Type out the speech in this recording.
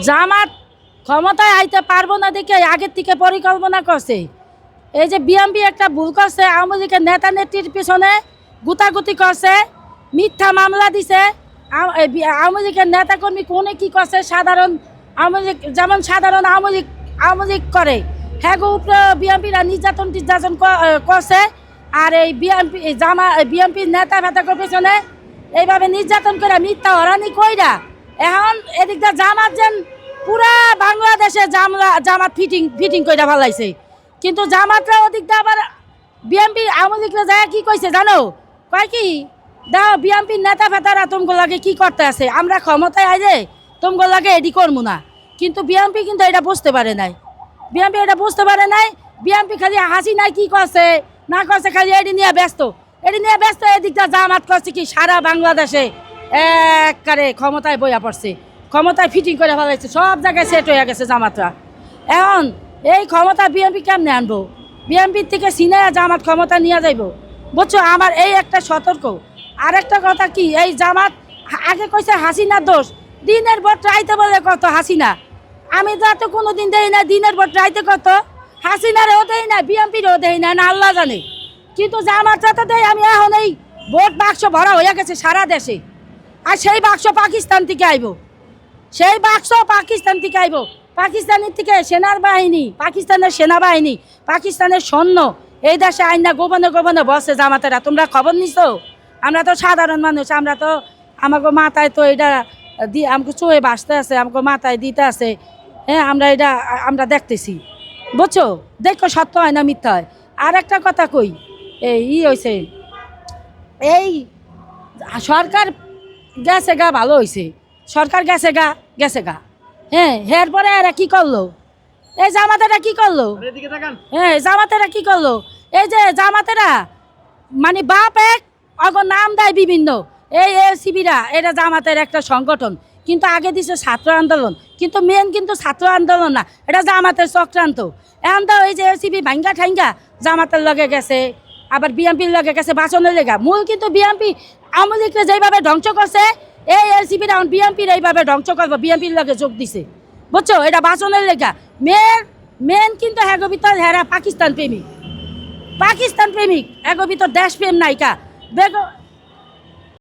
জামাত ক্ষমতায় আইতে পারবো না দেখে আগের থেকে পরিকল্পনা করছে। এই যে বিএনপি একটা ভুল করছে, আওয়ামী লীগের নেতা নেত্রীর পিছনে গুতাগুতি করছে, মিথ্যা মামলা দিছে। আওয়ামী লীগের নেতাকর্মী কোনে কি করছে, সাধারণ আওয়ামী লীগ যেমন সাধারণ আওয়ামী লীগ করে হ্যাঁ উপরে বিএনপিরা নির্যাতন করছে। আর এই বিএনপির নেতা ফেতাকের পেছনে এইভাবে নির্যাতন করে মিথ্যা হরানি কইরা এখন এদিকটা জামাত যেন পুরা বাংলাদেশে জামাত ফিটিং কইরা ফেলাইছে। কিন্তু জামাতরা ওদিকটা আবার বিএনপি আওয়ামী লীগরা যায় কি কইছে জানো, কয় কি দাও বিএনপির নেতা ফেতারা তোমাকে লাগে কি করতে আছে, আমরা ক্ষমতায় আইলে তোমাকে লাগে এডি করবো না। কিন্তু বিএনপি কিন্তু এটা বুঝতে পারে নাই, বিএনপি এটা বুঝতে পারে নাই। বিএনপি খালি হাসিনায় কি করছে না করছে খালি এডি নিয়ে ব্যস্ত, এদিকটা জামাত করছে কি সারা বাংলাদেশে একবারে ক্ষমতায় বইয়া পড়ছে, ক্ষমতায় ফিটিং করে ফেলাইছে, সব জায়গায় সেট হয়ে গেছে জামাতরা। এখন এই ক্ষমতা বিএনপি কেমনে আনবো, বিএনপির থেকে সিনে জামাত ক্ষমতা নিয়ে যাইব, বুঝছো। আমার এই একটা সতর্ক। আর একটা কথা কি, এই জামাত আগে কইছে হাসিনার দোষ, দিনের ভোট রাইতে বলে কত হাসিনা, আমি তো এত কোনো দিন দেই না, দিনের ভোট রাইতে কত হাসিনারও দেই না, বিএনপিরও দেই না, না আল্লাহ জানে। কিন্তু জামাতরা তো দেয়। আমি এখন এই ভোট বাক্স ভরা হয়ে গেছে সারা দেশে, আর সেই বাক্স পাকিস্তান থেকে আইব, সেই বাক্স পাকিস্তান থেকে আইব, পাকিস্তানের থেকে পাকিস্তানের সেনাবাহিনী, পাকিস্তানের সৈন্য এই দেশে আইনা গোপনে গোপনে বসে জামাতেরা। তোমরা খবর নিছো? আমরা তো সাধারণ মানুষ, আমরা তো আমাকে মাথায় তো এটা আমাকে চোয়ে বাসতে আছে, আমাকে মাথায় দিতে আছে। হ্যাঁ, আমরা দেখতেছি, বুঝছো। দেখো সত্য হয় না মিথ্যা হয়। আর একটা কথা কই, এই হয়েছে এই সরকার গেছে গা, ভালো হয়েছে সরকার গেছে গা। হ্যাঁ, এরপরে এরা কি করলো, এই জামাতেরা কি করলো, হ্যাঁ জামাতেরা কি করলো, এই যে জামাতেরা মানে বাপ এক অগর নাম দেয় বিভিন্ন, এই শিবিরা এটা জামাতের একটা সংগঠন, কিন্তু আগে দিছে ছাত্র আন্দোলন, কিন্তু মেন কিন্তু ছাত্র আন্দোলন না, এটা জামাতের চক্রান্ত। এখন তো এই যে শিবি ভাঙ্গা ঠাঙ্গা জামাতের লগে গেছে, আবার বিএনপির লগে গেছে বাঁচনের লেগা। মূল কিন্তু বিএনপি আওয়ামী লীগকে যেভাবে ধ্বংস করছে, এই এলসিবিরা এখন বিএনপির এইভাবে ধ্বংস করবো, বিএনপির লগে যোগ দিছে, বুঝছো। এটা বাঁচনের লেগা মেন কিন্তু হ্যাগো ভিতর হেরা পাকিস্তান প্রেমিক, এগো ভিতর দেশপ্রেম নায়িকা